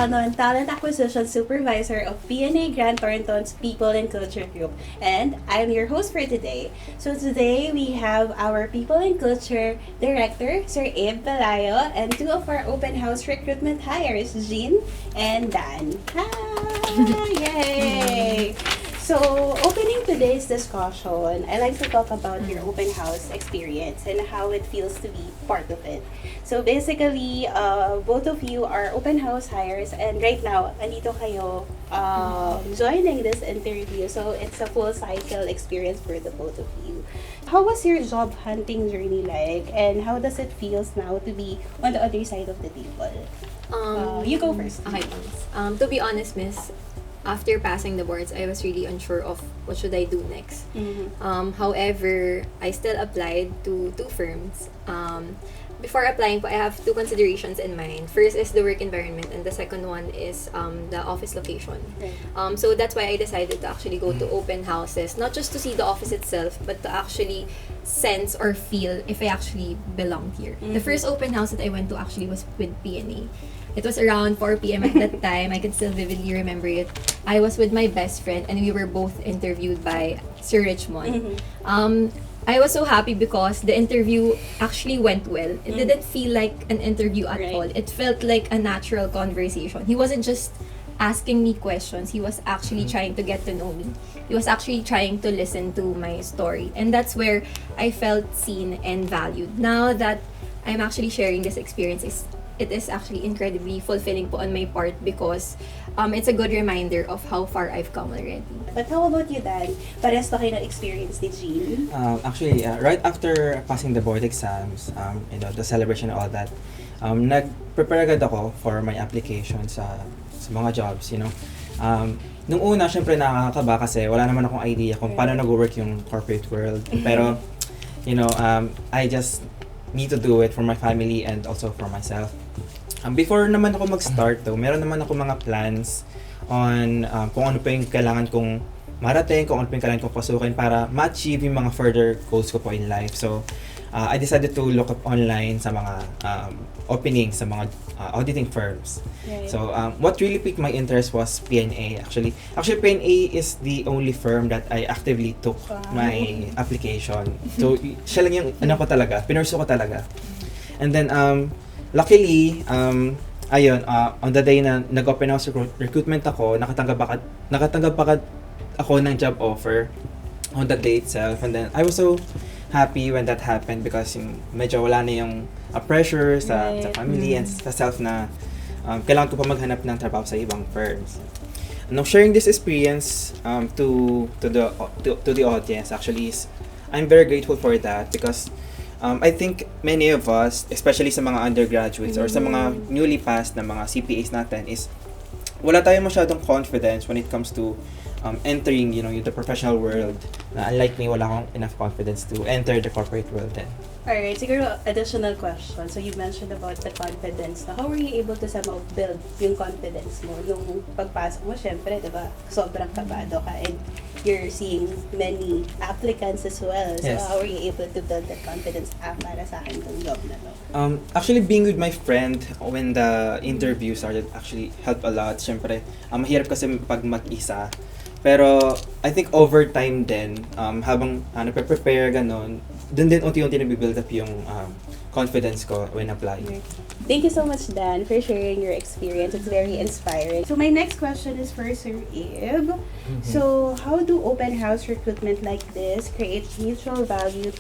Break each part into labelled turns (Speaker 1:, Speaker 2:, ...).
Speaker 1: Shannon, Talent Acquisition Supervisor of PNA Grand Thornton's People and Culture Group. And I'm your host for today. So today we have our People and Culture Director, Sir Abe Pelayo, and two of our Open House Recruitment hires, Jean and Dan. Hi! Yay! So, opening today's discussion, I like to talk about your open house experience and how it feels to be part of it. So, basically, both of you are open house hires and right now, andito kayo joining this interview. So, it's a full cycle experience for the both of you. How was your job hunting journey like and how does it feels now to be on the other side of the table? You go first.
Speaker 2: Okay, to be honest, miss, after passing the boards, I was really unsure of what should I do next. However, I still applied to two firms. Before applying po, I have two considerations in mind. First is the work environment and the second one is the office location.
Speaker 1: Right.
Speaker 2: So that's why I decided to actually go to open houses, not just to see the office itself, but to actually sense or feel if I actually belong here. The first open house that I went to actually was with PNA. It was around 4 p.m. at that time. I can still vividly remember it. I was with my best friend and we were both interviewed by Sir Richmond. I was so happy because the interview actually went well. It didn't feel like an interview at all. It felt like a natural conversation. He wasn't just asking me questions. He was actually trying to get to know me. He was actually trying to listen to my story. And that's where I felt seen and valued. Now that I'm actually sharing this experience, it is actually incredibly fulfilling po on my part because it's a good reminder of how far I've come already.
Speaker 1: But how about you, Dan? Pares ba kayo ng experience ni Jean?
Speaker 3: Actually, right after passing the board exams, the celebration and all that, nag-prepare agad ako for my application sa mga jobs, Nung una, syempre nakakaba kasi wala naman akong idea kung paano nag-work yung corporate world. Pero, I just need to do it for my family and also for myself. Before naman ako mag-start though, meron naman ako mga plans on kung ano pa yung kailangan kong marating, kung ano pa yung kailangan kong pasukin para ma-achieve yung mga further goals ko po in life. So, I decided to look up online sa mga openings sa mga auditing firms.
Speaker 1: Right.
Speaker 3: So, what really piqued my interest was PNA actually. Actually, PNA is the only firm that I actively took my application. So, siya lang yung ko talaga, pinursu ko talaga. And then, luckily, on the day na nag-open house recruitment ako, nakatanggap ako ng job offer on the day itself. And then, I was so happy when that happened because medyo wala na yung pressure sa family and sa self na kailangan ko pa maghanap ng trabaho sa ibang firms. Now, sharing this experience to the audience actually is, I'm very grateful for that because I think many of us, especially sa mga undergraduates or sa mga newly passed na mga CPAs natin is wala tayong masyadong confidence when it comes to entering, the professional world. Unlike me, wala akong enough confidence to enter the corporate world then.
Speaker 1: Alright, siguro additional question. So you mentioned about the confidence. Now, how were you able to somehow build yung confidence mo? Yung pagpasok mo, syempre, diba, sobrang kabado ka and you're seeing many applicants as well. So
Speaker 3: Yes.
Speaker 1: how were you able to build that confidence para sa akin tong job na to?
Speaker 3: Actually, being with my friend when the interview started actually helped a lot. Syempre, mahirap kasi pag mag-isa. Pero I think over time din, habang prepare ganon, dun din unti-unti nabibuild up yung confidence ko when applying.
Speaker 1: Thank you so much, Dan, for sharing your experience. It's very inspiring. So my next question is for Sir Abe. So how do open house recruitment like this create mutual value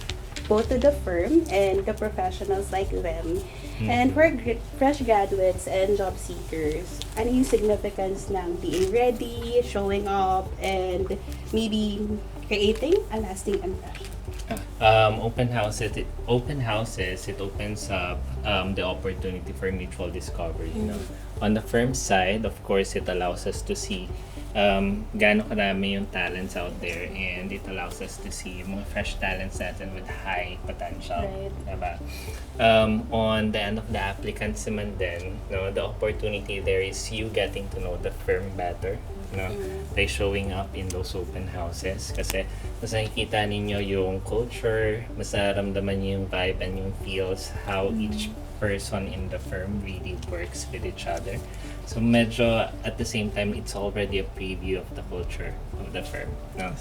Speaker 1: both to the firm and the professionals like them? And for fresh graduates and job seekers, ano yung significance ng being ready, showing up, and maybe creating a lasting impression?
Speaker 4: Open houses, it opens up the opportunity for mutual discovery. On the firm side, of course, it allows us to see gaano karami yung talents out there and it allows us to see mga fresh talents natin with high potential.
Speaker 1: Right.
Speaker 4: Diba? On the end of the applicants naman din, the opportunity there is you getting to know the firm better. no? By showing up in those open houses. Kasi mas nakikita ninyo yung culture, mas nararamdaman niyo yung vibe and yung feels, how each person in the firm really works with each other. So medyo at the same time, it's already a preview of the culture of the firm, no?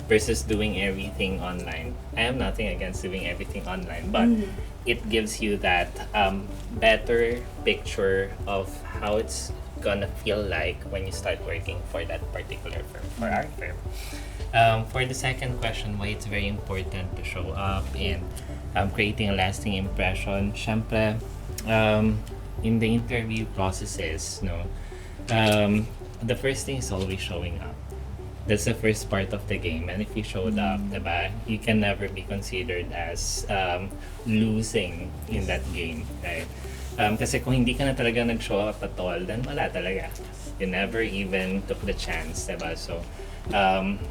Speaker 4: Versus doing everything online. I have nothing against doing everything online, but it gives you that better picture of how it's gonna feel like when you start working for that particular firm, for our firm. For the second question, why it's very important to show up and creating a lasting impression, syempre, in the interview processes, no, the first thing is always showing up. That's the first part of the game. And if you showed up, diba, you can never be considered as losing in that game, right? Kasi kung hindi ka na talaga nag-show up at all, then wala talaga. You never even took the chance, diba? So,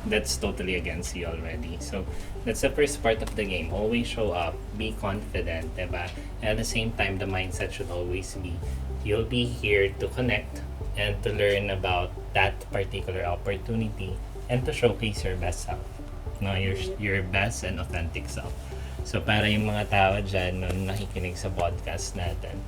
Speaker 4: that's totally against you already. So, that's the first part of the game. Always show up, be confident, diba? And at the same time, the mindset should always be, you'll be here to connect and to learn about that particular opportunity and to showcase your best self. No, your best and authentic self. So para yung mga tao dyan no, nakikinig sa podcast natin,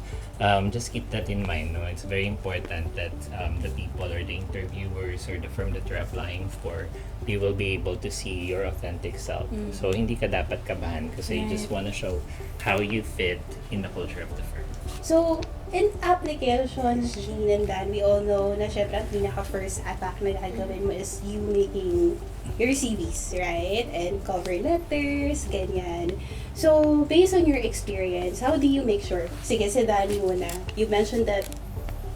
Speaker 4: just keep that in mind. No? It's very important that the people or the interviewers or the firm that you're applying for, they will be able to see your authentic self. So hindi ka dapat kabahan kasi you just want to show how you fit in the culture of the firm.
Speaker 1: So, in applications, Jean and Dan, we all know na syempre ang pinaka-first attack na gagawin mo is you making your CVs, right? And cover letters, ganyan. So, based on your experience, how do you make sure? Sige, si Danny muna. You mentioned that,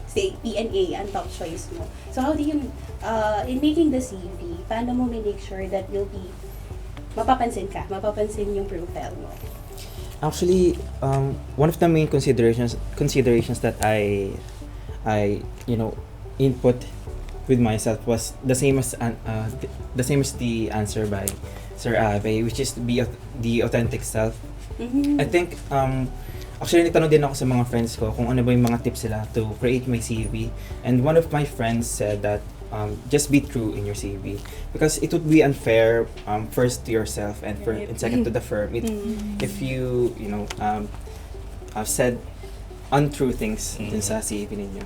Speaker 1: say, PNA ang top choice mo. So, how do you, in making the CV, paano mo make sure that you'll be, mapapansin yung profile mo?
Speaker 3: Actually, one of the main considerations that I input with myself was the same as the answer by Sir Ave, which is the authentic self. I think actually nagtanong din ako sa mga friends ko kung ano ba yung mga tips sila to create my CV, and one of my friends said that just be true in your CV, because it would be unfair first to yourself and second to the firm if you have said untrue things dun sa CV ninyo.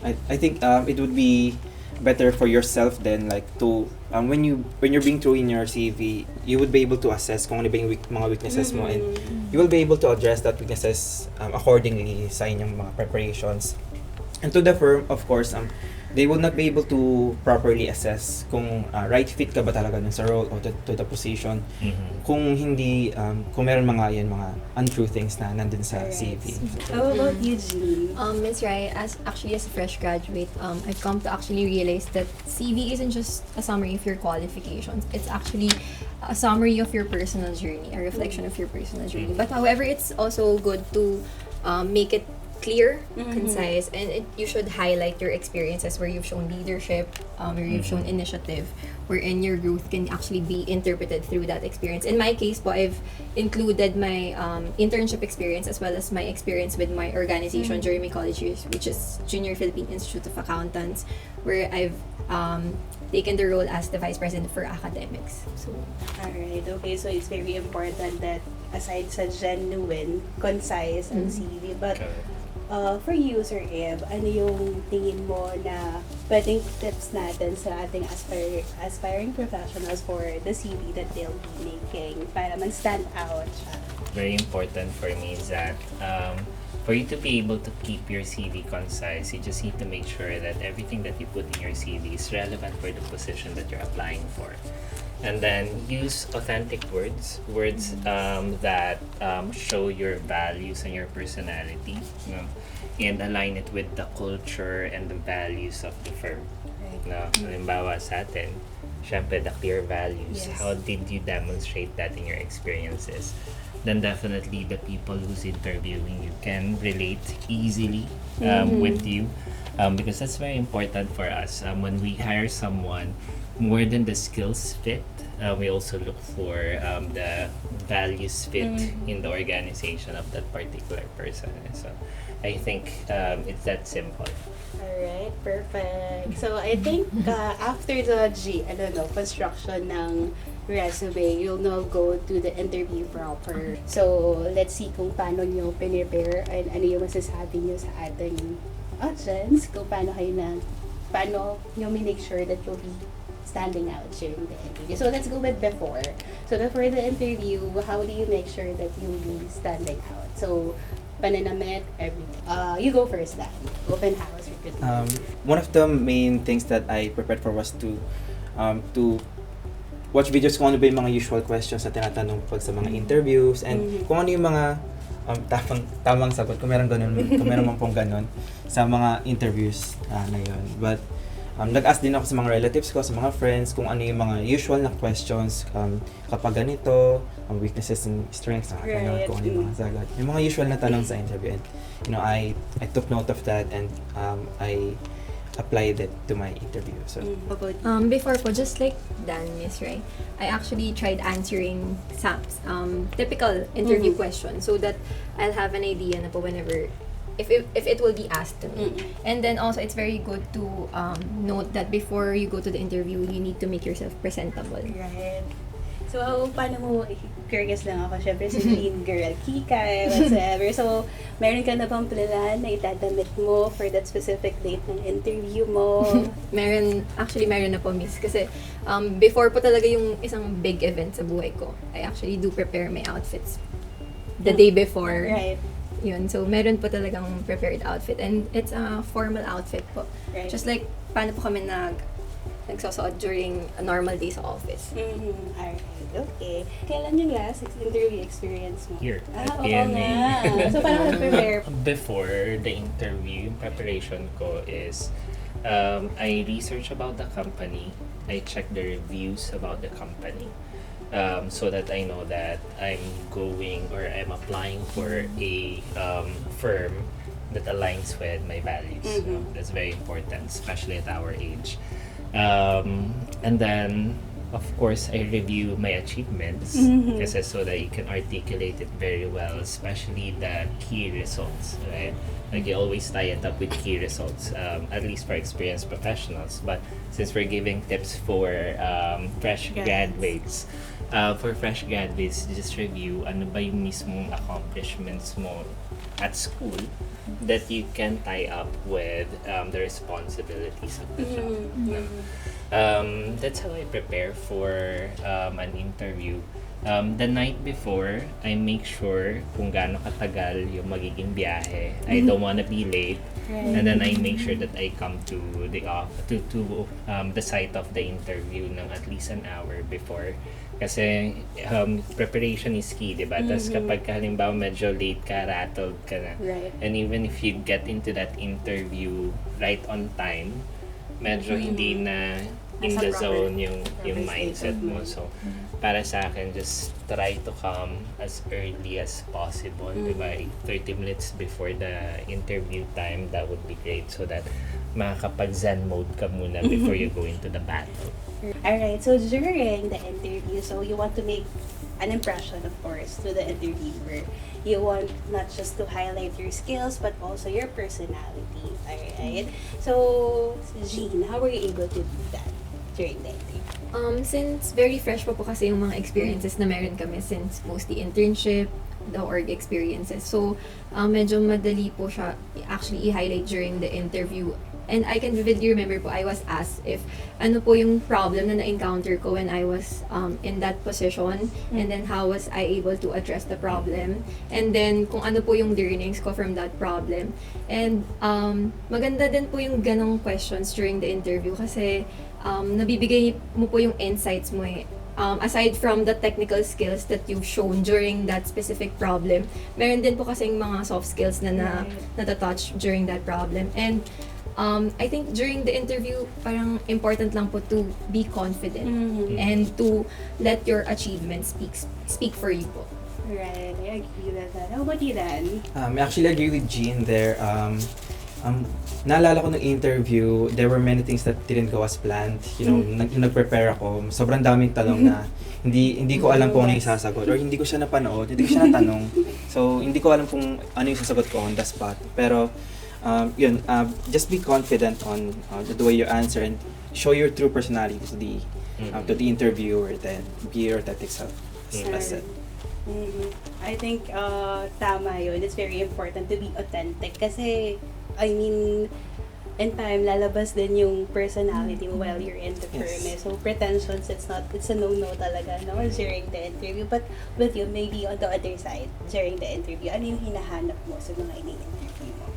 Speaker 3: I think it would be better for yourself then, like, to when you're being true in your CV, you would be able to assess kung ano ba yung mga weaknesses mo, and you will be able to address that weaknesses accordingly sa inyong mga preparations. And to the firm, of course, they will not be able to properly assess kung right fit ka ba talaga dun sa role or to the position kung hindi kung meron mga untrue things na nandun sa CV.
Speaker 1: How about you, Jean?
Speaker 2: Ms. Rai, as a fresh graduate, I've come to actually realize that CV isn't just a summary of your qualifications. It's actually a summary of your personal journey, a reflection of your personal journey. But however, it's also good to make it clear, concise, and you should highlight your experiences where you've shown leadership, where you've shown initiative, wherein your growth can actually be interpreted through that experience. In my case po, I've included my internship experience as well as my experience with my organization during my college years, which is Junior Philippine Institute of Accountants, where I've taken the role as the Vice President for Academics. So,
Speaker 1: Alright, okay, so it's very important that aside sa genuine, concise ang CV, but for you, Sir Eb, ano yung tingin mo na pwedeng tips natin sa ating aspiring professionals for the CV that they'll be making para man stand out siya?
Speaker 4: Very important for me is that for you to be able to keep your CV concise, you just need to make sure that everything that you put in your CV is relevant for the position that you're applying for. And then use authentic words that show your values and your personality, and align it with the culture and the values of the firm. Halimbawa sa atin, syempre the clear values.
Speaker 1: Yes.
Speaker 4: How did you demonstrate that in your experiences? Then definitely the people who's interviewing you can relate easily with you, because that's very important for us when we hire someone. More than the skills fit, we also look for the values fit in the organization of that particular person. So I think it's that simple.
Speaker 1: Alright, perfect. So, I think after the construction ng resume, you'll now go to the interview proper. So, let's see kung paano nyo pinipare and ano yung masasabi nyo sa ating audience, kung paano nyo make sure that you'll be standing out during the interview. So, let's go with before. So, before the interview, how do you make sure that you'll be standing out? So, pananamit, everything. You go first, Dan. Open house recruitment.
Speaker 3: One of the main things that I prepared for was to watch videos kung ano ba yung mga usual questions na tinatanong pag sa mga interviews and kung ano yung mga tamang sagot kung meron man pong ganun sa mga interviews na yun. But nag-ask din ako sa mga relatives ko, sa mga friends, kung ano yung mga usual na questions kapag ganito, weaknesses and strengths, kung ano yung mga sagot. Yung mga usual na tanong sa interview. And, I took note of that and I applied it to my interview. So,
Speaker 2: Before po, just like Dan, Miss Ray, I actually tried answering some typical interview questions so that I'll have an idea na po whenever if it will be asked to me. And then also, it's very good to note that before you go to the interview, you need to make yourself presentable.
Speaker 1: Right. So, paano mo, curious lang ako, syempre si Jean girl, kikay, whatsoever. So, meron ka na bang plan na itadamit mo for that specific date ng interview mo?
Speaker 2: Meron na po, Miss. Kasi before po talaga yung isang big event sa buhay ko, I actually do prepare my outfits the day before.
Speaker 1: Right.
Speaker 2: Yun. So, meron po talagang prepared outfit. And it's a formal outfit po.
Speaker 1: Right.
Speaker 2: Just like, paano po kami nagsusuot during a normal day sa office.
Speaker 1: Alright, okay. Kailan yung last interview experience mo?
Speaker 4: Here, at
Speaker 1: Oo
Speaker 4: PNA.
Speaker 1: nga. So, paano ka nag-prepare?
Speaker 4: Before the interview, yung preparation ko is I research about the company. I check the reviews about the company. So that I know that I'm going or I'm applying for a firm that aligns with my values. So that's very important, especially at our age. And then, of course, I review my achievements kasi so that you can articulate it very well, especially the key results, right? Like you always tie it up with key results, at least for experienced professionals. But since we're giving tips for fresh graduates, just review ano ba yung mismong accomplishments mo at school that you can tie up with the responsibilities of the job. That's how I prepare for an interview. The night before, I make sure kung gaano katagal yung magiging biyahe. I don't wanna be late.
Speaker 1: Right.
Speaker 4: And then I make sure that I come to the site of the interview ng at least an hour before. Kasi preparation is key, diba? Tapos kapag halimbawa medyo late ka, rattled ka na.
Speaker 1: Right.
Speaker 4: And even if you get into that interview right on time, medyo hindi na in the zone yung mindset mo. So, para sa akin, just try to come as early as possible. Diba? 30 minutes before the interview time, that would be great so that makakapag-zen mode ka muna before you go into the battle.
Speaker 1: Alright, so during the interview, so you want to make an impression, of course, to the interviewer. You want not just to highlight your skills, but also your personality. Alright? So, Jean, how were you able to do that during the interview?
Speaker 2: Since very fresh po kasi yung mga experiences na meron kami since mostly internship, the org experiences. So, medyo madali po siya actually i-highlight during the interview. And I can vividly remember po, I was asked if ano po yung problem na na-encounter ko when I was in that position, and then how was I able to address the problem, and then kung ano po yung learnings ko from that problem. And maganda din po yung ganong questions during the interview kasi nabibigay mo po yung insights mo eh. Aside from the technical skills that you've shown during that specific problem, meron din po kasing mga soft skills na natatouch during that problem. And I think during the interview, parang important lang po to be confident and to let your achievements speak for you po.
Speaker 1: Right, I agree with that. How about you, Dan?
Speaker 3: I actually agree with Jean there. Naalala ko nung interview, there were many things that didn't go as planned. You know, nag-prepare ako. Sobrang daming tanong na hindi ko alam kung ano yung sasagot or hindi ko siya napanood, hindi ko siya natanong. So, hindi ko alam kung ano yung sasagot ko on the spot. Pero, just be confident on the way you answer and show your true personality to the interviewer, then be your authentic self. That's it.
Speaker 1: I think tama yun. It's very important to be authentic kasi I mean in time lalabas din yung personality mo while you're in the firm.
Speaker 3: Yes.
Speaker 1: So pretensions, it's a no talaga no during the interview. But with you, maybe on the other side during the interview, ano yung hinahanap mo sa mga ini-interview mo?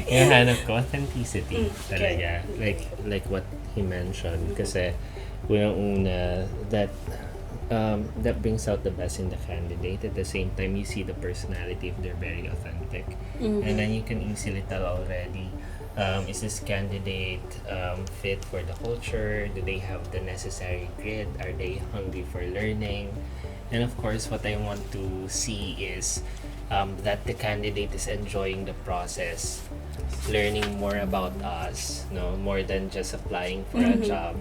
Speaker 4: Hinahanap ko authenticity talaga.
Speaker 1: Okay.
Speaker 4: Like what he mentioned. Kasi unang-una, that brings out the best in the candidate. At the same time, you see the personality if they're very authentic. And then you can easily tell already, is this candidate fit for the culture? Do they have the necessary grit? Are they hungry for learning? And of course, what I want to see is that the candidate is enjoying the process, learning more about us, no, more than just applying for a job,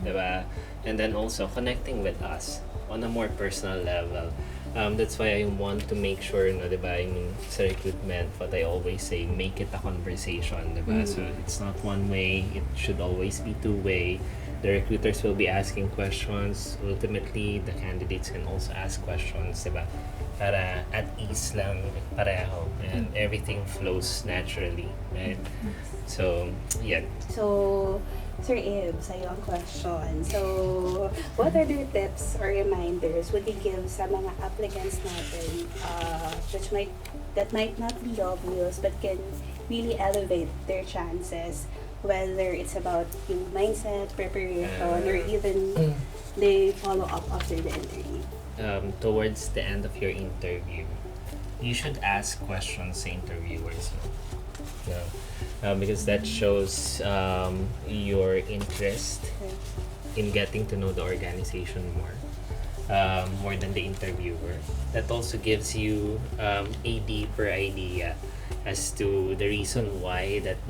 Speaker 4: diba? And then also connecting with us on a more personal level. That's why I want to make sure, no, diba, I mean, sa recruitment, what I always say, make it a conversation, diba? So it's not one way, it should always be two-way. The recruiters will be asking questions. Ultimately, the candidates can also ask questions, diba? Para at ease lang pareho and everything flows naturally, right? So, yeah.
Speaker 1: So, Sir Ib, sa'yo ang question. So, what other tips or reminders would you give sa mga applicants natin that might not be obvious but can really elevate their chances, whether it's about yung mindset, preparation, or even they follow up after the interview?
Speaker 4: Towards the end of your interview, you should ask questions sa interviewers. No? Because that shows your interest in getting to know the organization more than the interviewer. That also gives you a deeper idea as to the reason why that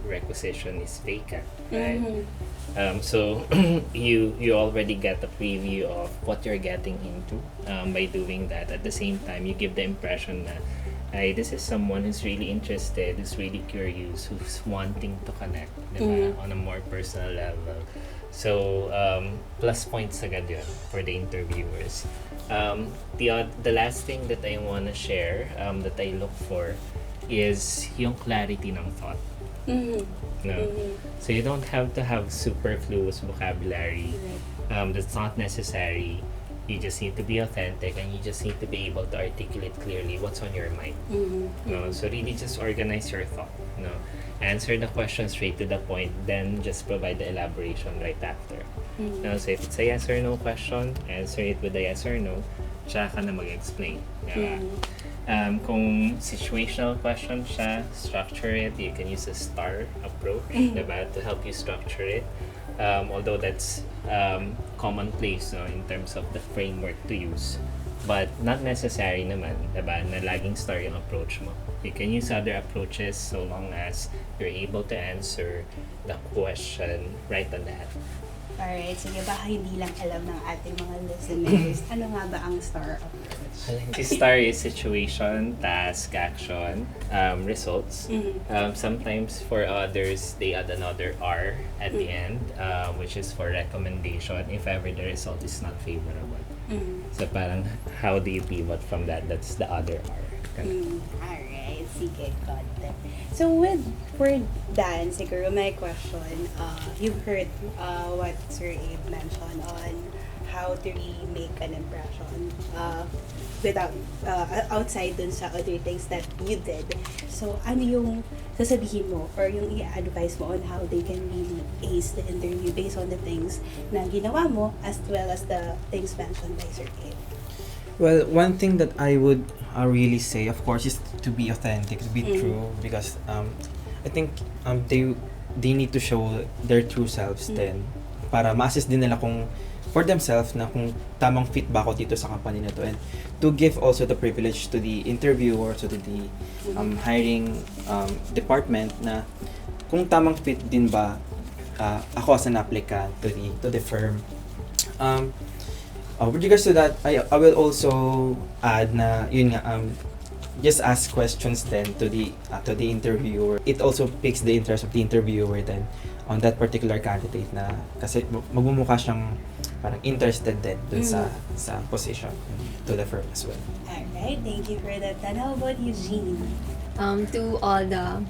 Speaker 4: requisition is vacant, right? So you already get a preview of what you're getting into by doing that. At the same time, you give the impression that this is someone who's really interested, who's really curious, who's wanting to connect, diba, on a more personal level. So, plus points agad yun for the interviewers. The last thing that I want to share, that I look for, is yung clarity ng thought. No? So you don't have to have superfluous vocabulary. That's not necessary. You just need to be authentic and you just need to be able to articulate clearly what's on your mind. No? So really just organize your thought. No? Answer the question straight to the point, then just provide the elaboration right after. No? So if it's a yes or no question, answer it with a yes or no, tsaka ka na mag-explain. Diba? Kung situational question siya, structure it. You can use a STAR approach, diba, to help you structure it. Although that's commonplace, no, in terms of the framework to use, but not necessary naman, diba, na laging STAR yung approach mo. You can use other approaches so long as you're able to answer the question right on the head.
Speaker 1: Alright, sige, baka hindi lang alam ng ating mga listeners. Ano nga ba ang STAR approach?
Speaker 4: Si STAR is situation, task, action, results. Sometimes for others, they add another R at the end, which is for recommendation if ever the result is not favorable. So parang, how do you pivot from that? That's the other R.
Speaker 1: Alright, sige, got it. So for Dan, siguro my question, you've heard what Sir Abe mentioned on how to really make an impression without outside dun sa other things that you did. So ano yung sasabihin mo or yung i-advise mo on how they can really ace the interview based on the things na ginawa mo as well as the things mentioned by Sir Abe?
Speaker 3: Well, one thing that I would really say, of course, is to be authentic, to be true, because I think they need to show their true selves then para ma-assess din nila kung for themselves na kung tamang fit ba ako dito sa company na to, and to give also the privilege to the interviewer, to the hiring department na kung tamang fit din ba ako as an applicant to the firm. With regards to that, I will also add na yun nga just ask questions then to the interviewer. It also piques the interest of the interviewer then on that particular candidate na kasi magmumukha siyang parang interested din dun sa position to the firm as well.
Speaker 1: Alright, thank you for that. And how about you, Jean?
Speaker 2: To all the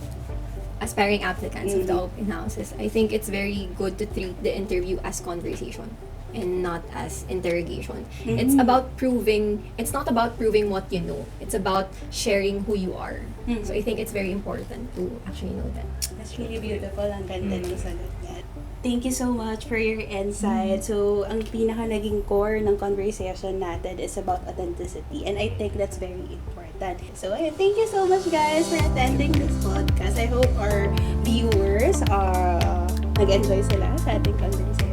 Speaker 2: aspiring applicants of the open houses, I think it's very good to treat the interview as conversation and not as interrogation. It's about proving, it's not about proving what you know. It's about sharing who you are. So I think it's very important to actually know that.
Speaker 1: That's really beautiful. Ang ganda ng sagot niya. Thank you so much for your insight. So, ang pinaka naging core ng conversation natin is about authenticity. And I think that's very important. So, ayun, thank you so much guys for attending this podcast. I hope our viewers nag-enjoy sila sa ating conversation.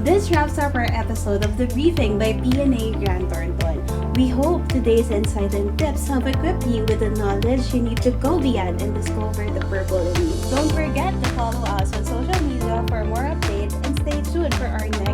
Speaker 1: This wraps up our episode of The Briefing by PNA Grand Thornton. We hope today's insight and tips have equipped you with the knowledge you need to go beyond and discover the purple in you. Don't forget to follow us on social media for more updates and stay tuned for our next